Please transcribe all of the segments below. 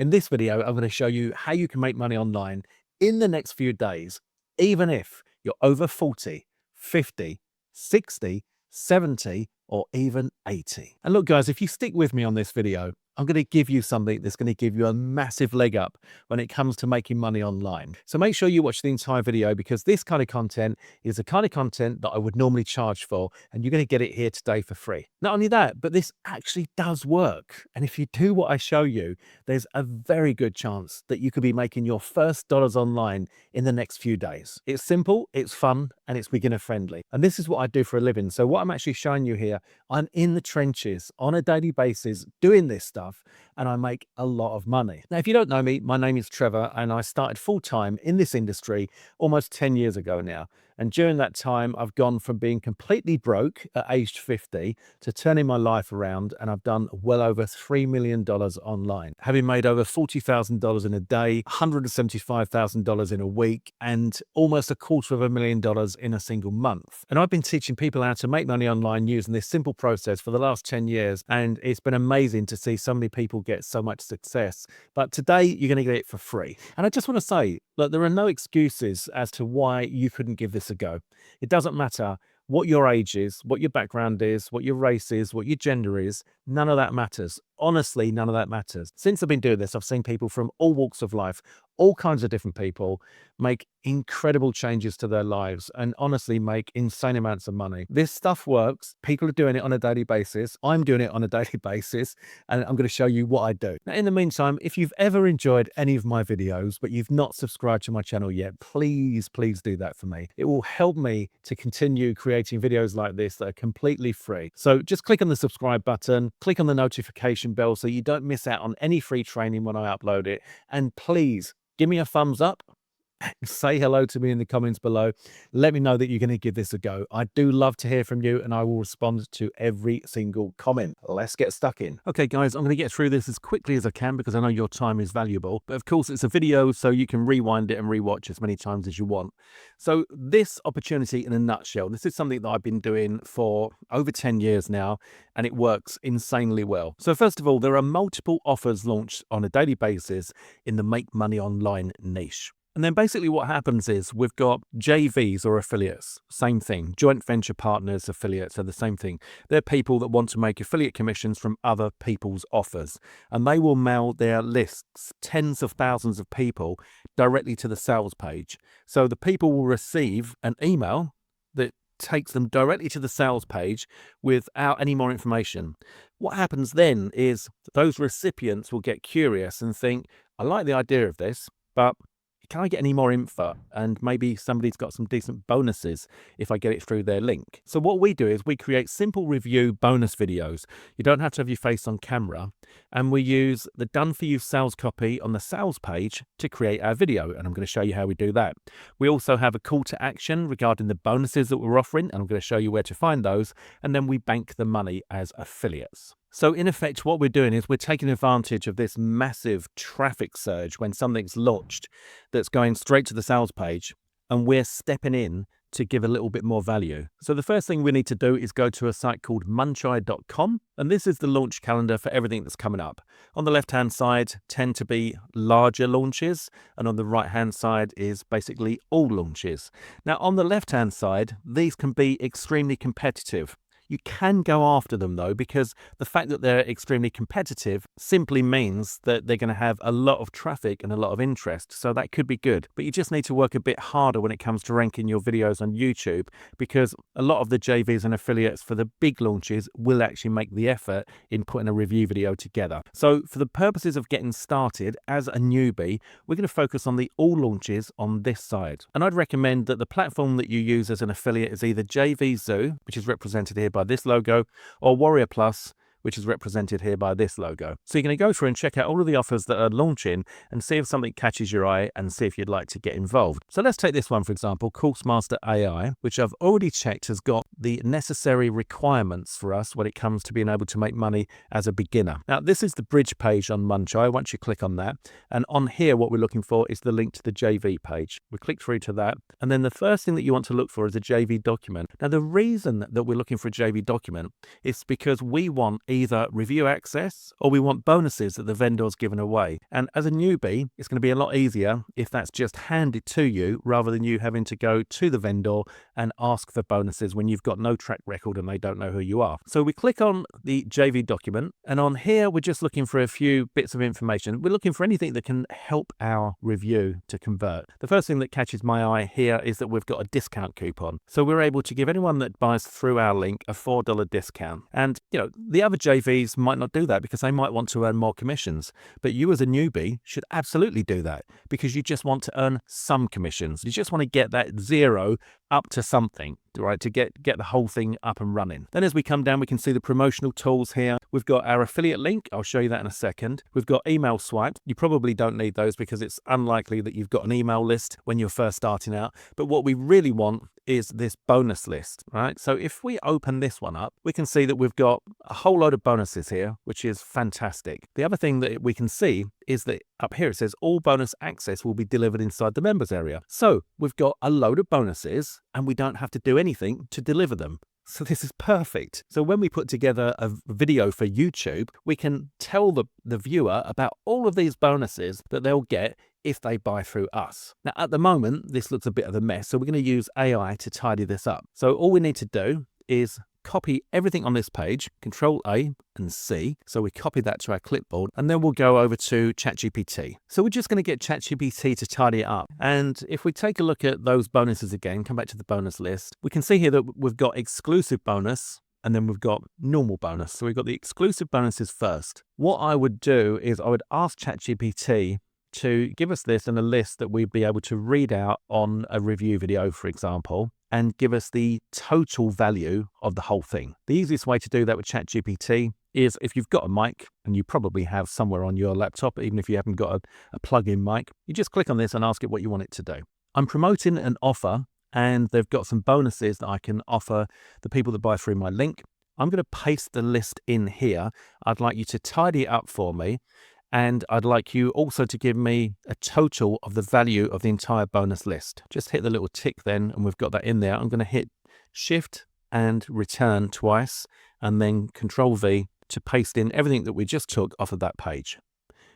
In this video, I'm going to show you how you can make money online in the next few days, even if you're over 40, 50, 60, 70, or even 80. And look, guys, if you stick with me on this video, I'm going to give you something that's going to give you a massive leg up when it comes to making money online. So make sure you watch the entire video, because this kind of content is the kind of content that I would normally charge for, and you're going to get it here today for free. Not only that, but this actually does work. And if you do what I show you, there's a very good chance that you could be making your first dollars online in the next few days. It's simple, it's fun, and it's beginner friendly. And this is what I do for a living. So what I'm actually showing you here, I'm in the trenches on a daily basis doing this stuff, and I make a lot of money. Now, if you don't know me, my name is Trevor, and I started full-time in this industry almost 10 years ago now. And during that time, I've gone from being completely broke at age 50 to turning my life around, and I've done well over $3 million online, having made over $40,000 in a day, $175,000 in a week, and almost $250,000 in a single month. And I've been teaching people how to make money online using this simple process for the last 10 years, and it's been amazing to see so many people get so much success. But today, you're going to get it for free. And I just want to say, look, there are no excuses as to why you couldn't give this a go. It doesn't matter what your age is, what your background is, what your race is, what your gender is. None of that matters. Honestly, none of that matters. Since I've been doing this, I've seen people from all walks of life, all kinds of different people, make incredible changes to their lives and honestly make insane amounts of money. This stuff works. People are doing it on a daily basis. I'm doing it on a daily basis, and I'm going to show you what I do. Now, in the meantime, if you've ever enjoyed any of my videos, but you've not subscribed to my channel yet, please do that for me. It will help me to continue creating videos like this that are completely free. So just click on the subscribe button, click on the notification bell so you don't miss out on any free training when I upload it. And please give me a thumbs up. Say hello to me in the comments below. Let me know that you're going to give this a go. I do love to hear from you, and I will respond to every single comment. Let's get stuck in. Okay, guys, I'm going to get through this as quickly as I can because I know your time is valuable. But of course, it's a video, so you can rewind it and rewatch as many times as you want. So this opportunity in a nutshell, this is something that I've been doing for over 10 years now, and it works insanely well. So first of all, there are multiple offers launched on a daily basis in the make money online niche. And then basically what happens is we've got JVs or affiliates, same thing. Joint venture partners, affiliates are the same thing. They're people that want to make affiliate commissions from other people's offers. And they will mail their lists, tens of thousands of people, directly to the sales page. So the people will receive an email that takes them directly to the sales page without any more information. What happens then is those recipients will get curious and think, I like the idea of this, but can I get any more info? And maybe somebody's got some decent bonuses if I get it through their link. So what we do is we create simple review bonus videos. You don't have to have your face on camera. And we use the done for you sales copy on the sales page to create our video. And I'm going to show you how we do that. We also have a call to action regarding the bonuses that we're offering. And I'm going to show you where to find those. And then we bank the money as affiliates. So in effect, what we're doing is we're taking advantage of this massive traffic surge when something's launched that's going straight to the sales page, and we're stepping in to give a little bit more value. So the first thing we need to do is go to a site called muncheye.com, and this is the launch calendar for everything that's coming up. On the left-hand side tend to be larger launches, and on the right-hand side is basically all launches. Now on the left-hand side, these can be extremely competitive. You can go after them though, because the fact that they're extremely competitive simply means that they're going to have a lot of traffic and a lot of interest. So that could be good, but you just need to work a bit harder when it comes to ranking your videos on YouTube, because a lot of the JVs and affiliates for the big launches will actually make the effort in putting a review video together. So for the purposes of getting started as a newbie, we're going to focus on the all launches on this side. And I'd recommend that the platform that you use as an affiliate is either JVZoo, which is represented here by this logo, or Warrior Plus, which is represented here by this logo. So you're going to go through and check out all of the offers that are launching and see if something catches your eye and see if you'd like to get involved. So let's take this one, for example, CourseMaster AI, which I've already checked has got the necessary requirements for us when it comes to being able to make money as a beginner. Now, this is the bridge page on Muncheye. Once you click on that, and on here, what we're looking for is the link to the JV page. We click through to that, and then the first thing that you want to look for is a JV document. Now, the reason that we're looking for a JV document is because we want either review access or we want bonuses that the vendor's given away. And as a newbie, it's going to be a lot easier if that's just handed to you rather than you having to go to the vendor and ask for bonuses when you've got no track record and they don't know who you are. So we click on the JV document, and on here we're just looking for a few bits of information. We're looking for anything that can help our review to convert. The first thing that catches my eye here is that we've got a discount coupon. So we're able to give anyone that buys through our link a $4 discount. And the other JVs might not do that because they might want to earn more commissions. But you as a newbie should absolutely do that because you just want to earn some commissions. You just want to get that zero up to something, right, to get the whole thing up and running. Then as we come down, we can see the promotional tools here. We've got our affiliate link. I'll show you that in a second. We've got email swipe. You probably don't need those because it's unlikely that you've got an email list when you're first starting out. But what we really want is this bonus list, right? So if we open this one up, we can see that we've got a whole load of bonuses here, which is fantastic. The other thing that we can see is that up here it says all bonus access will be delivered inside the members area. So we've got a load of bonuses and we don't have to do anything to deliver them. So this is perfect. So when we put together a video for YouTube, we can tell the viewer about all of these bonuses that they'll get if they buy through us. Now, at the moment, this looks a bit of a mess, so we're going to use AI to tidy this up. So all we need to do is copy everything on this page, Control A and C. So we copy that to our clipboard, and then we'll go over to ChatGPT. So we're just going to get ChatGPT to tidy it up. And if we take a look at those bonuses again, come back to the bonus list, we can see here that we've got exclusive bonus, and then we've got normal bonus. So we've got the exclusive bonuses first. What I would do is I would ask ChatGPT to give us this in a list that we'd be able to read out on a review video, for example, and give us the total value of the whole thing. The easiest way to do that with ChatGPT is if you've got a mic, and you probably have somewhere on your laptop, even if you haven't got a plug-in mic, you just click on this and ask it what you want it to do. I'm promoting an offer, and they've got some bonuses that I can offer the people that buy through my link. I'm going to paste the list in here. I'd like you to tidy it up for me. And I'd like you also to give me a total of the value of the entire bonus list. Just hit the little tick then, and we've got that in there. I'm going to hit Shift and Return twice, and then Control V to paste in everything that we just took off of that page.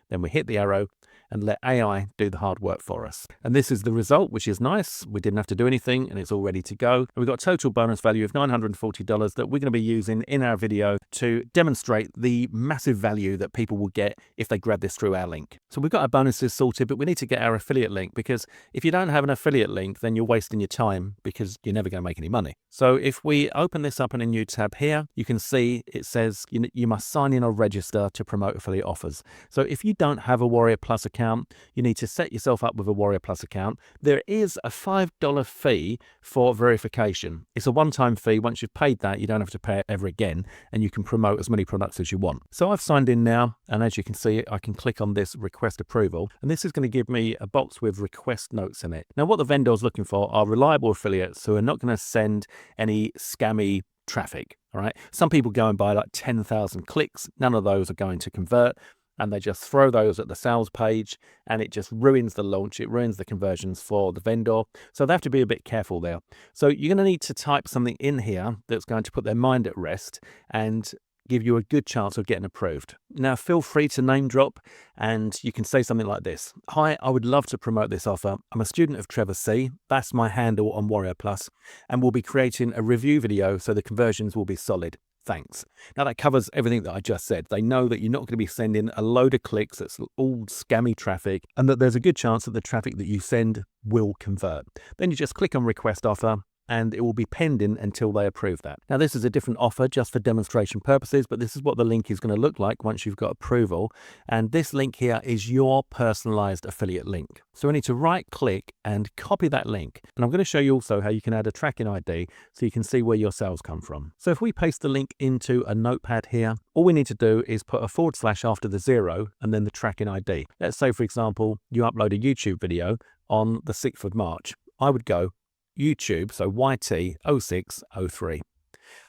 Then we hit the arrow and let AI do the hard work for us. And this is the result, which is nice. We didn't have to do anything and it's all ready to go. And we've got a total bonus value of $940 that we're going to be using in our video to demonstrate the massive value that people will get if they grab this through our link. So we've got our bonuses sorted, but we need to get our affiliate link, because if you don't have an affiliate link, then you're wasting your time because you're never going to make any money. So if we open this up in a new tab here, you can see it says you must sign in or register to promote affiliate offers. So if you don't have a Warrior Plus account, you need to set yourself up with a Warrior Plus account. There is a $5 fee for verification. It's a one-time fee. Once you've paid that, you don't have to pay it ever again, and you can promote as many products as you want. So I've signed in now, and as you can see, I can click on this request approval, and this is going to give me a box with request notes in it. Now, what the vendor is looking for are reliable affiliates who are not going to send any scammy traffic. All right. Some people go and buy like 10,000 clicks. None of those are going to convert, and they just throw those at the sales page, and it just ruins the launch. It ruins the conversions for the vendor. So they have to be a bit careful there. So you're going to need to type something in here that's going to put their mind at rest and give you a good chance of getting approved. Now, feel free to name drop, and you can say something like this. Hi, I would love to promote this offer. I'm a student of Trevor C. That's my handle on Warrior Plus, and we'll be creating a review video so the conversions will be solid. Thanks. Now that covers everything that I just said. They know that you're not going to be sending a load of clicks that's all scammy traffic, and that there's a good chance that the traffic that you send will convert. Then you just click on request offer, and it will be pending until they approve that. Now, this is a different offer just for demonstration purposes, but this is what the link is going to look like once you've got approval. And this link here is your personalized affiliate link. So we need to right click and copy that link. And I'm going to show you also how you can add a tracking ID so you can see where your sales come from. So if we paste the link into a notepad here, all we need to do is put a / after the 0 and then the tracking ID. Let's say, for example, you upload a YouTube video on the 6th of March. I would go YouTube, so YT0603.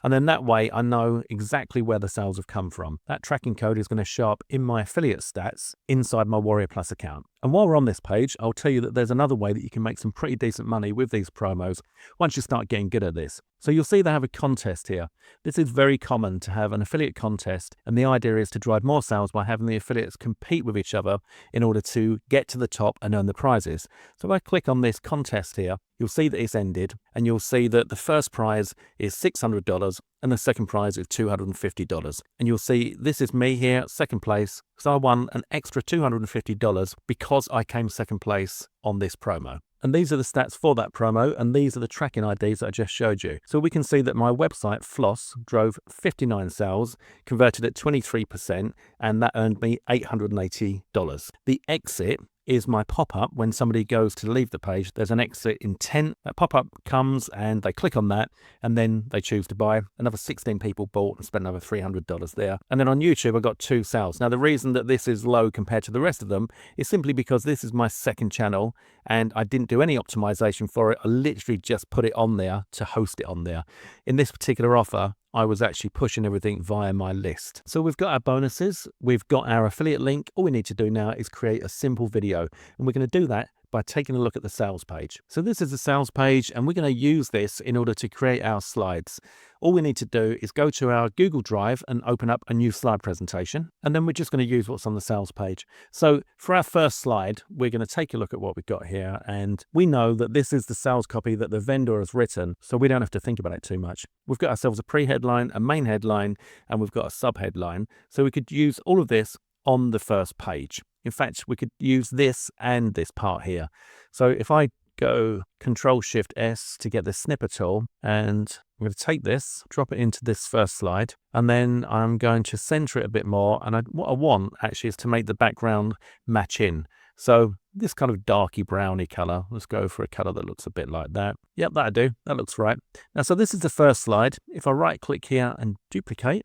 And then that way I know exactly where the sales have come from. That tracking code is going to show up in my affiliate stats inside my Warrior Plus account. And while we're on this page, I'll tell you that there's another way that you can make some pretty decent money with these promos once you start getting good at this. So you'll see they have a contest here. This is very common to have an affiliate contest, and the idea is to drive more sales by having the affiliates compete with each other in order to get to the top and earn the prizes. So if I click on this contest here, you'll see that it's ended, and you'll see that the first prize is $600 and the second prize is $250. And you'll see this is me here, second place, so I won an extra $250 because I came second place on this promo. And these are the stats for that promo, and these are the tracking IDs that I just showed you. So we can see that my website, Floss, drove 59 sales, converted at 23%, and that earned me $880. The exit is my pop-up. When somebody goes to leave the page, there's an exit intent. That pop-up comes and they click on that, and then they choose to buy. Another 16 people bought and spent another $300 there. And then on YouTube, I got 2 sales. Now, the reason that this is low compared to the rest of them is simply because this is my second channel and I didn't do any optimization for it. I literally just put it on there to host it on there. In this particular offer, I was actually pushing everything via my list. So we've got our bonuses, we've got our affiliate link. All we need to do now is create a simple video, and we're going to do that by taking a look at the sales page. So this is the sales page, and we're going to use this in order to create our slides. All we need to do is go to our Google Drive and open up a new slide presentation, and then we're just going to use what's on the sales page. So for our first slide, we're going to take a look at what we've got here, and we know that this is the sales copy that the vendor has written, so we don't have to think about it too much. We've got ourselves a pre-headline, a main headline, and we've got a sub-headline, so we could use all of this on the first page. In fact, we could use this and this part here. So if I go Control-Shift-S to get the snipper tool, and I'm going to take this, drop it into this first slide, and then I'm going to center it a bit more. And what I want actually is to make the background match in. So this kind of darky browny color, let's go for a color that looks a bit like that. Yep, that'll do. That looks right. Now, so this is the first slide. If I right click here and duplicate,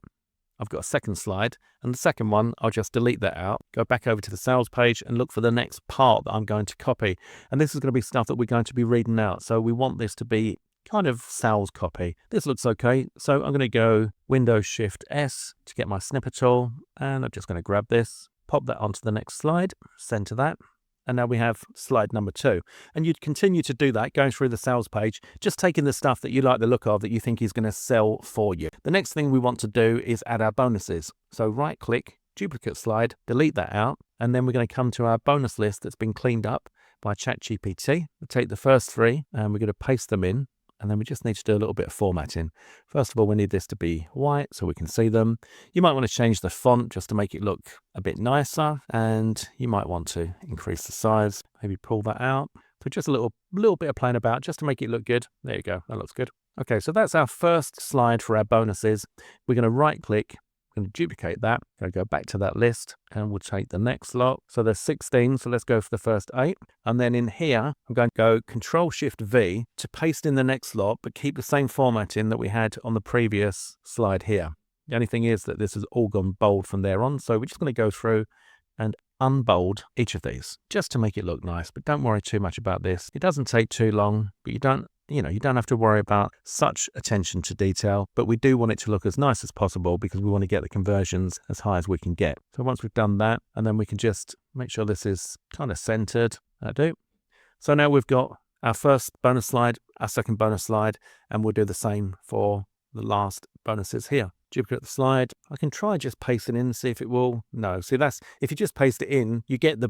I've got a second slide, and the second one, I'll just delete that out, go back over to the sales page and look for the next part that I'm going to copy. And this is going to be stuff that we're going to be reading out. So we want this to be kind of sales copy. This looks okay. So I'm going to go Windows-Shift-S to get my snipper tool, and I'm just going to grab this, pop that onto the next slide, center that. And now we have slide number 2. And you'd continue to do that, going through the sales page, just taking the stuff that you like the look of, that you think is going to sell for you. The next thing we want to do is add our bonuses. So right click, duplicate slide, delete that out. And then we're going to come to our bonus list that's been cleaned up by ChatGPT. We'll take the first 3 and we're going to paste them in. And then we just need to do a little bit of formatting. First of all, we need this to be white so we can see them. You might want to change the font just to make it look a bit nicer. And you might want to increase the size, maybe pull that out. So just a little bit of playing about just to make it look good. There you go, that looks good. Okay, so that's our first slide for our bonuses. We're going to right click. We're going to duplicate that. Going to go back to that list, and we'll take the next lot. So there's 16, so let's go for the first 8. And then in here, I'm going to go Control-Shift-V to paste in the next lot, but keep the same formatting that we had on the previous slide here. The only thing is that this has all gone bold from there on, so we're just going to go through and unbold each of these just to make it look nice. But don't worry too much about this. It doesn't take too long, but you don't have to worry about such attention to detail, but we do want it to look as nice as possible because we want to get the conversions as high as we can get. So once we've done that, and then we can just make sure this is kind of centered. That'll do. So now we've got our first bonus slide, our second bonus slide, and we'll do the same for the last bonuses here. Duplicate the slide. I can try just pasting in and see if it will. No, see, that's if you just paste it in, you get the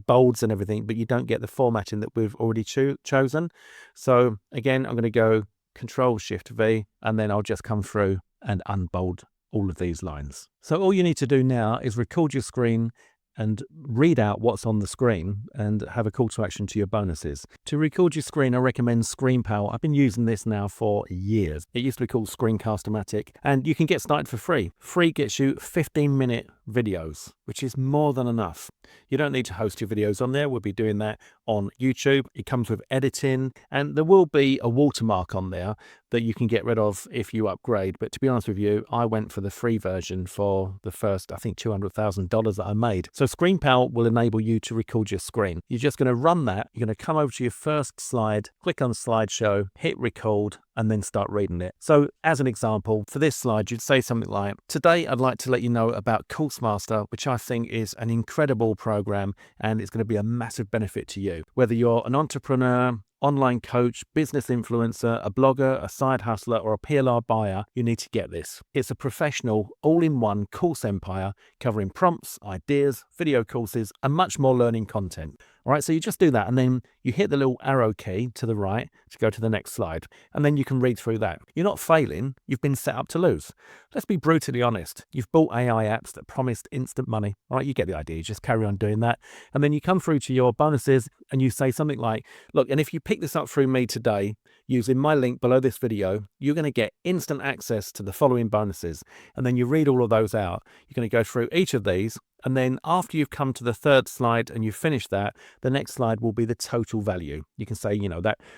bolds and everything, but you don't get the formatting that we've already chosen. So again, I'm going to go Control-Shift-V, and then I'll just come through and unbold all of these lines. So all you need to do now is record your screen and read out what's on the screen and have a call to action to your bonuses. To record your screen, I recommend ScreenPal. I've been using this now for years. It used to be called Screencast-O-Matic, and you can get started for free. Free gets you 15-minute videos, which is more than enough. You don't need to host your videos on there. We'll be doing that on YouTube. It comes with editing, and there will be a watermark on there that you can get rid of if you upgrade. But to be honest with you, I went for the free version for the first, I think, $200,000 that I made. So ScreenPal will enable you to record your screen. You're just going to run that. You're going to come over to your first slide, click on slideshow, hit record, and then start reading it. So as an example, for this slide, you'd say something like, today I'd like to let you know about CourseMaster, which I think is an incredible program, and it's going to be a massive benefit to you. Whether you're an entrepreneur, online coach, business influencer, a blogger, a side hustler, or a PLR buyer, you need to get this. It's a professional, all-in-one course empire covering prompts, ideas, video courses, and much more learning content. All right, so you just do that, and then you hit the little arrow key to the right to go to the next slide, and then you can read through that. You're not failing, you've been set up to lose. Let's be brutally honest. You've bought AI apps that promised instant money. All right, you get the idea. You just carry on doing that. And then you come through to your bonuses and you say something like, look, and if you pick this up through me today, using my link below this video, you're going to get instant access to the following bonuses. And then you read all of those out. You're going to go through each of these. And then after you've come to the third slide and you've finished that, the next slide will be the total value. You can say,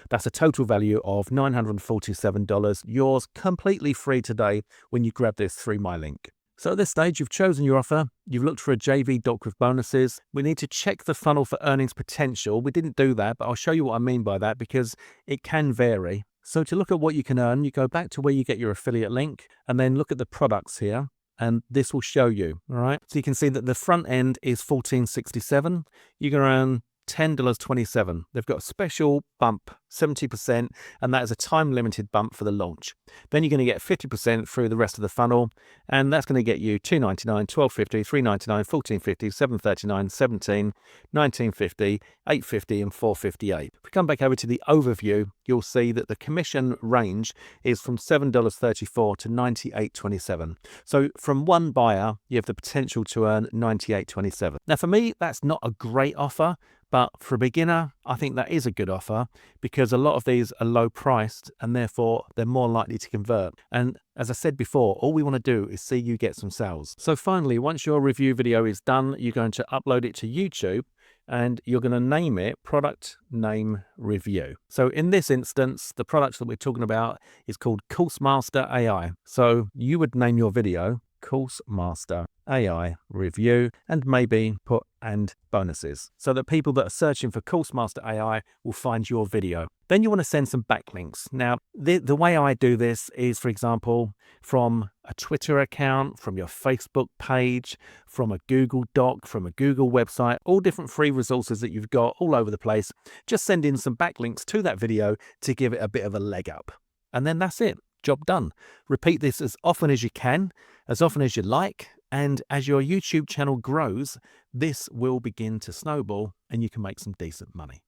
that's a total value of $947, yours completely free today when you grab this through my link. So at this stage, you've chosen your offer. You've looked for a JV doc with bonuses. We need to check the funnel for earnings potential. We didn't do that, but I'll show you what I mean by that because it can vary. So to look at what you can earn, you go back to where you get your affiliate link and then look at the products here. And this will show you, all right? So you can see that the front end is $14.67. You're going to earn $10.27. They've got a special bump, 70%, and that is a time-limited bump for the launch. Then you're going to get 50% through the rest of the funnel, and that's going to get you $2.99, $12.50, $3.99, $14.50, $7.39, $17, $19.50, $8.50, and $4.58. If we come back over to the overview, you'll see that the commission range is from $7.34 to $98.27. So from one buyer, you have the potential to earn $98.27. Now for me, that's not a great offer, but for a beginner, I think that is a good offer because a lot of these are low priced and therefore they're more likely to convert. And as I said before, all we want to do is see you get some sales. So finally, once your review video is done, you're going to upload it to YouTube and you're going to name it Product Name Review. So in this instance, the product that we're talking about is called CourseMaster AI. So you would name your video CourseMaster AI Review and maybe put and bonuses so that people that are searching for CourseMaster AI will find your video. Then you want to send some backlinks. Now, the way I do this is, for example, from a Twitter account, from your Facebook page, from a Google Doc, from a Google website, all different free resources that you've got all over the place. Just send in some backlinks to that video to give it a bit of a leg up. And then that's it. Job done. Repeat this as often as you can, as often as you like, and as your YouTube channel grows, this will begin to snowball and you can make some decent money.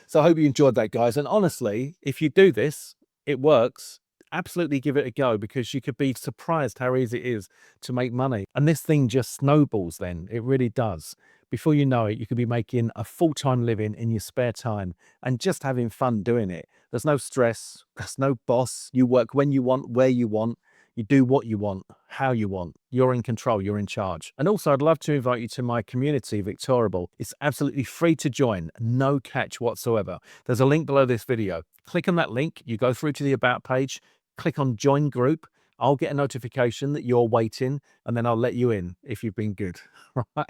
So I hope you enjoyed that, guys. And honestly, if you do this, it works. Absolutely give it a go because you could be surprised how easy it is to make money. And this thing just snowballs then. It really does. Before you know it, you could be making a full-time living in your spare time and just having fun doing it. There's no stress. There's no boss. You work when you want, where you want. You do what you want, how you want. You're in control. You're in charge. And also, I'd love to invite you to my community, Victorable. It's absolutely free to join. No catch whatsoever. There's a link below this video. Click on that link. You go through to the About page. Click on Join Group. I'll get a notification that you're waiting, and then I'll let you in if you've been good. Right?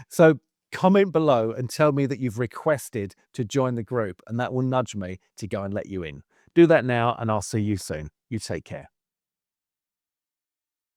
So comment below and tell me that you've requested to join the group, and that will nudge me to go and let you in. Do that now, and I'll see you soon. You take care.